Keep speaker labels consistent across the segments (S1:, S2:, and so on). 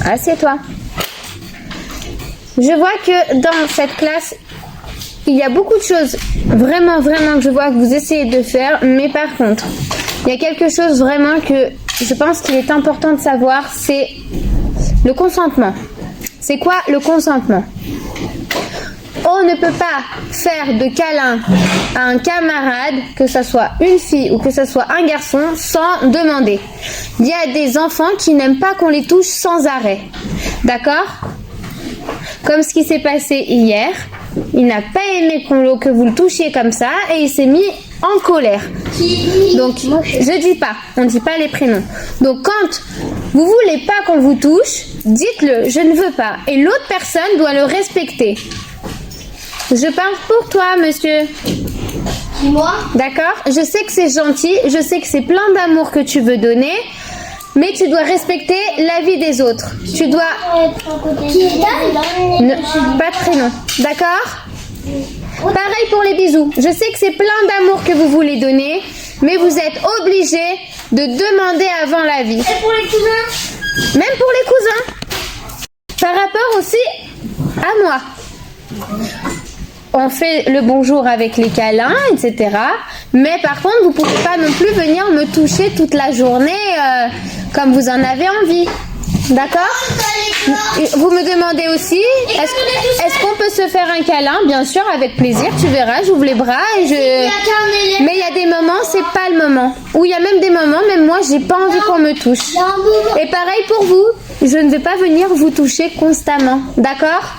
S1: Assieds-toi. Je vois que dans cette classe, il y a beaucoup de choses vraiment que je vois que vous essayez de faire. Mais par contre, il y a quelque chose vraiment que je pense qu'il est important de savoir, c'est le consentement. C'est quoi le consentement? On ne peut pas faire de câlin à un camarade, que ce soit une fille ou que ce soit un garçon, sans demander. Il y a des enfants qui n'aiment pas qu'on les touche sans arrêt. D'accord? Comme ce qui s'est passé hier. Il n'a pas aimé que vous le touchiez comme ça et il s'est mis en colère. Donc, je dis pas, on ne dit pas les prénoms. Donc, quand vous voulez pas qu'on vous touche, dites-le, je ne veux pas. Et l'autre personne doit le respecter. Je parle pour toi, monsieur.
S2: Moi?
S1: D'accord? Je sais que c'est gentil, je sais que c'est plein d'amour que tu veux donner, mais tu dois respecter la vie des autres. Tu dois... Pas de prénom. D'accord? Pareil pour les bisous. Je sais que c'est plein d'amour que vous voulez donner, mais vous êtes obligé de demander avant la vie.
S2: Et pour les cousins?
S1: Même pour les cousins. Par rapport aussi à moi. On fait le bonjour avec les câlins, etc. Mais par contre, vous ne pouvez pas non plus venir me toucher toute la journée comme vous en avez envie. D'accord? Vous me demandez aussi, est-ce qu'on peut se faire un câlin? Bien sûr, avec plaisir, tu verras, j'ouvre les bras et je... Mais il y a des moments, c'est pas le moment. Ou il y a même des moments, même moi, j'ai pas envie qu'on me touche. Et pareil pour vous, je ne vais pas venir vous toucher constamment. D'accord?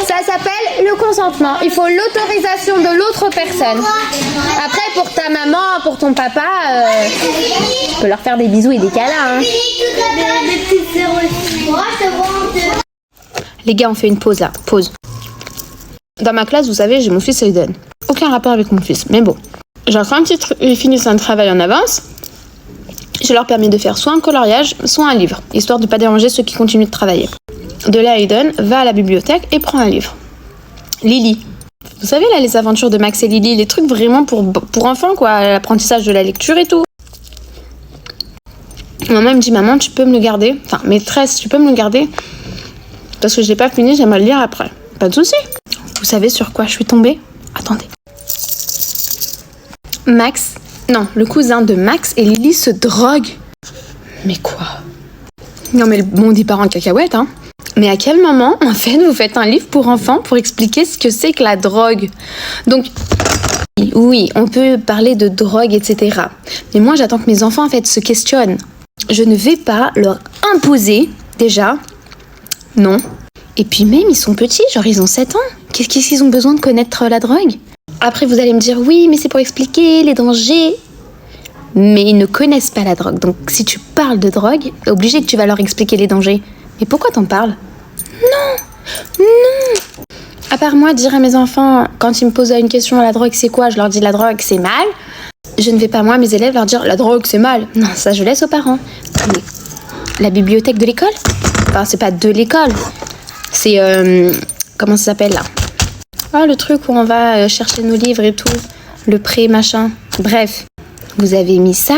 S1: Ça s'appelle le consentement. Il faut l'autorisation de l'autre personne. Après, pour ta maman, pour ton papa, tu peux leur faire des bisous et des câlins. Hein. Les gars, on fait une pause là. Pause. Dans ma classe, vous savez, j'ai mon fils Aiden. Aucun rapport avec mon fils. Mais bon. Genre, quand ils finissent un travail en avance, je leur permets de faire soit un coloriage, soit un livre, histoire de ne pas déranger ceux qui continuent de travailler. De là, Aiden va à la bibliothèque et prend un livre. Lily. Vous savez, là, les aventures de Max et Lily, les trucs vraiment pour enfants, quoi. L'apprentissage de la lecture et tout. Maman me dit, maman, tu peux me le garder? Enfin, maîtresse, tu peux me le garder? Parce que je l'ai pas fini, j'aimerais le lire après. Pas de souci. Vous savez sur quoi je suis tombée? Attendez. Le cousin de Max et Lily se drogue. Mais quoi? Non mais bon, dit parents de cacahuètes, hein. Mais à quel moment, en fait, vous faites un livre pour enfants pour expliquer ce que c'est que la drogue? Donc, oui, on peut parler de drogue, etc. Mais moi, j'attends que mes enfants, en fait, se questionnent. Je ne vais pas leur imposer, déjà. Non. Et puis même, ils sont petits, genre ils ont 7 ans. Qu'est-ce qu'ils ont besoin de connaître la drogue? Après, vous allez me dire, oui, mais c'est pour expliquer les dangers. Mais ils ne connaissent pas la drogue. Donc, si tu parles de drogue, obligé que tu vas leur expliquer les dangers. Mais pourquoi t'en parles? Non. À part moi, dire à mes enfants, quand ils me posent une question, la drogue, c'est quoi? Je leur dis, la drogue, c'est mal. Je ne vais pas, moi, mes élèves, leur dire, la drogue, c'est mal. Non, ça, je laisse aux parents. Mais la bibliothèque de l'école? Enfin, c'est pas de l'école. C'est, comment ça s'appelle, là? Ah, le truc où on va chercher nos livres et tout. Le pré, machin. Bref. Vous avez mis ça.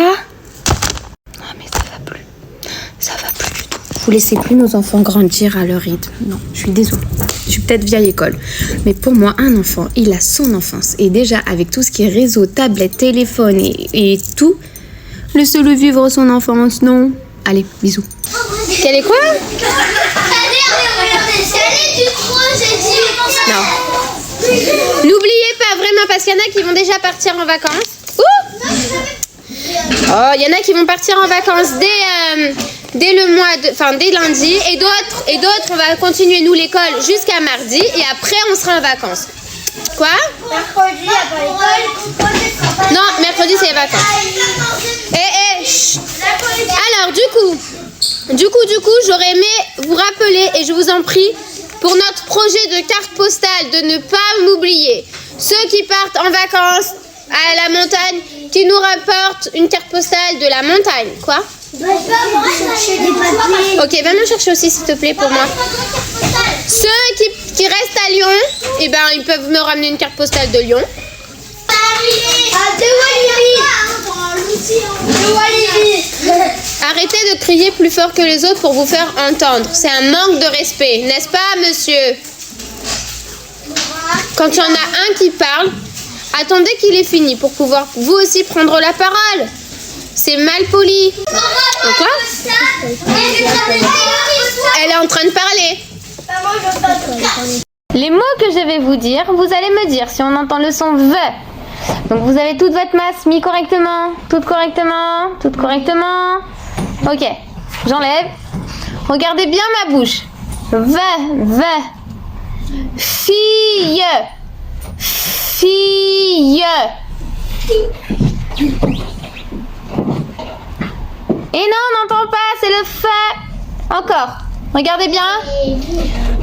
S1: Ah, mais ça va plus. Ça va plus du tout. Vous laissez plus nos enfants grandir à leur rythme. Non, je suis désolée. Je suis peut-être vieille école. Mais pour moi, un enfant, il a son enfance. Et déjà, avec tout ce qui est réseau, tablette, téléphone et tout, laissez-le vivre son enfance, non? Allez, bisous. Quel est quoi? Non. N'oubliez pas vraiment, parce qu'il y en a qui vont déjà partir en vacances. Ouh! Oh, il y en a qui vont partir en vacances dès le mois dès lundi, et d'autres on va continuer nous l'école jusqu'à mardi, et après on sera en vacances. Quoi?
S2: Mercredi, il n'y a pas l'école.
S1: Non, mercredi c'est les vacances. Chut. Alors du coup, j'aurais aimé vous rappeler, et je vous en prie, pour notre projet de carte postale, de ne pas m'oublier. Ceux qui partent en vacances à la montagne, qui nous rapportent une carte postale de la montagne. Quoi? Ok, va me chercher aussi, s'il te plaît, pour moi. Ceux qui restent à Lyon, eh ben, ils peuvent me ramener une carte postale de Lyon. Arrêtez de crier plus fort que les autres pour vous faire entendre. C'est un manque de respect, n'est-ce pas, monsieur? Quand il y en a un qui parle, attendez qu'il ait fini pour pouvoir vous aussi prendre la parole. C'est mal poli. Quoi? Elle est en train de parler. Les mots que je vais vous dire, vous allez me dire si on entend le son V. Donc vous avez toute votre masse mis correctement, toute correctement, toute correctement. Ok, j'enlève. Regardez bien ma bouche. V, V. Fille, fille. Et non, on n'entend pas, c'est le F. Encore, regardez bien.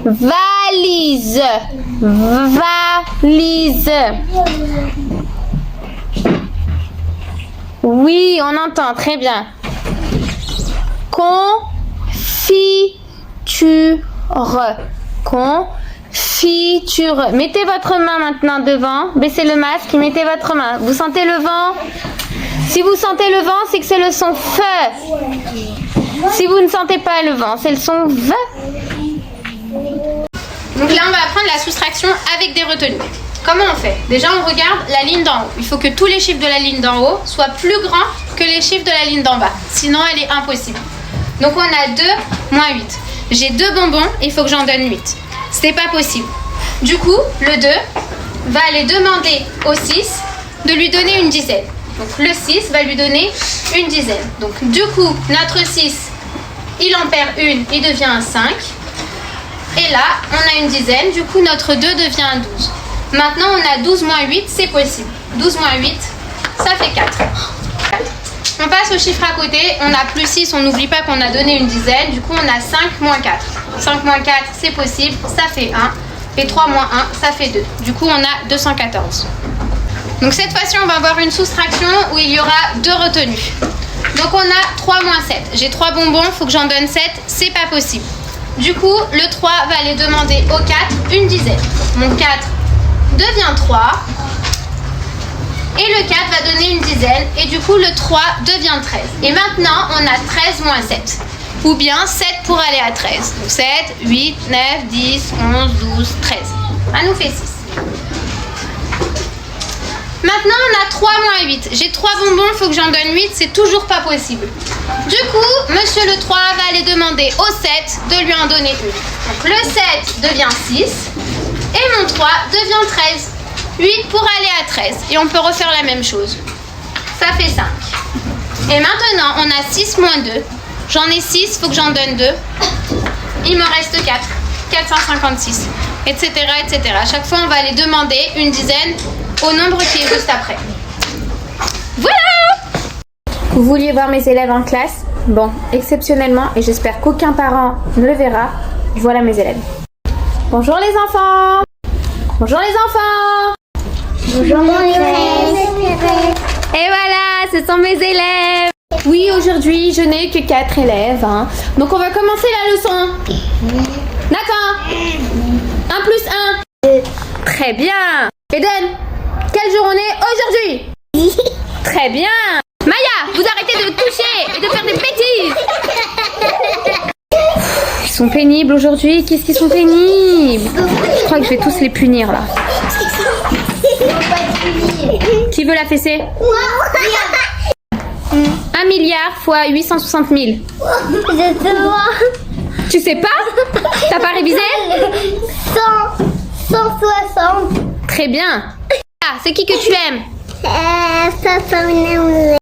S1: Valise, valise. Oui, on entend, très bien. Confiture, confiture. Mettez votre main maintenant devant, baissez le masque et mettez votre main. Vous sentez le vent? Si vous sentez le vent, c'est que c'est le son F. Si vous ne sentez pas le vent, c'est le son V. Donc là, on va apprendre la soustraction avec des retenues. Comment on fait? Déjà, on regarde la ligne d'en haut. Il faut que tous les chiffres de la ligne d'en haut soient plus grands que les chiffres de la ligne d'en bas. Sinon, elle est impossible. Donc, on a 2 moins 8. J'ai 2 bonbons, il faut que j'en donne 8. C'est pas possible. Du coup, le 2 va aller demander au 6 de lui donner une dizaine. Donc, le 6 va lui donner une dizaine. Donc, du coup, notre 6, il en perd une, il devient un 5. Et là, on a une dizaine. Du coup, notre 2 devient un 12. Maintenant, on a 12 moins 8, c'est possible. 12 moins 8, ça fait 4. On passe au chiffre à côté. On a plus 6, on n'oublie pas qu'on a donné une dizaine. Du coup, on a 5 moins 4. 5 moins 4, c'est possible, ça fait 1. Et 3 moins 1, ça fait 2. Du coup, on a 214. Donc, cette fois-ci, on va avoir une soustraction où il y aura 2 retenues. Donc, on a 3 moins 7. J'ai 3 bonbons, il faut que j'en donne 7. C'est pas possible. Du coup, le 3 va aller demander au 4 une dizaine. Mon 4 devient 3. Et le 4 va donner une dizaine. Et du coup, le 3 devient 13. Et maintenant, on a 13 moins 7. Ou bien 7 pour aller à 13. Donc 7, 8, 9, 10, 11, 12, 13. Ça nous fait 6. Maintenant, on a 3 moins 8. J'ai 3 bonbons, il faut que j'en donne 8. C'est toujours pas possible. Du coup, monsieur le 3 va aller demander au 7 de lui en donner une. Donc le 7 devient 6. Et mon 3 devient 13. 8 pour aller à 13. Et on peut refaire la même chose. Ça fait 5. Et maintenant, on a 6 moins 2. J'en ai 6, il faut que j'en donne 2. Il me reste 4. 456. Etc. etc. À chaque fois, on va aller demander une dizaine au nombre qui est juste après. Voilà! Vous vouliez voir mes élèves en classe? Bon, exceptionnellement, et j'espère qu'aucun parent ne le verra, voilà mes élèves. Bonjour les enfants! Bonjour les enfants!
S2: Bonjour maîtresse.
S1: Et voilà, ce sont mes élèves! Oui, aujourd'hui, je n'ai que 4 élèves. Hein. Donc, on va commencer la leçon. D'accord? 1 plus 1. Très bien. Eden, quel jour on est aujourd'hui? Très bien. Maya, vous arrêtez de toucher et de faire des bêtises. Ils sont pénibles aujourd'hui. Qu'est-ce qu'ils sont pénibles? Je crois que je vais tous les punir là. Qui veut la fessée? 1 milliard fois 860 000.
S2: Je sais pas.
S1: Tu sais pas? T'as pas révisé?
S2: 160.
S1: Très bien. Ah, c'est qui que tu aimes?
S2: Ça m'énerve.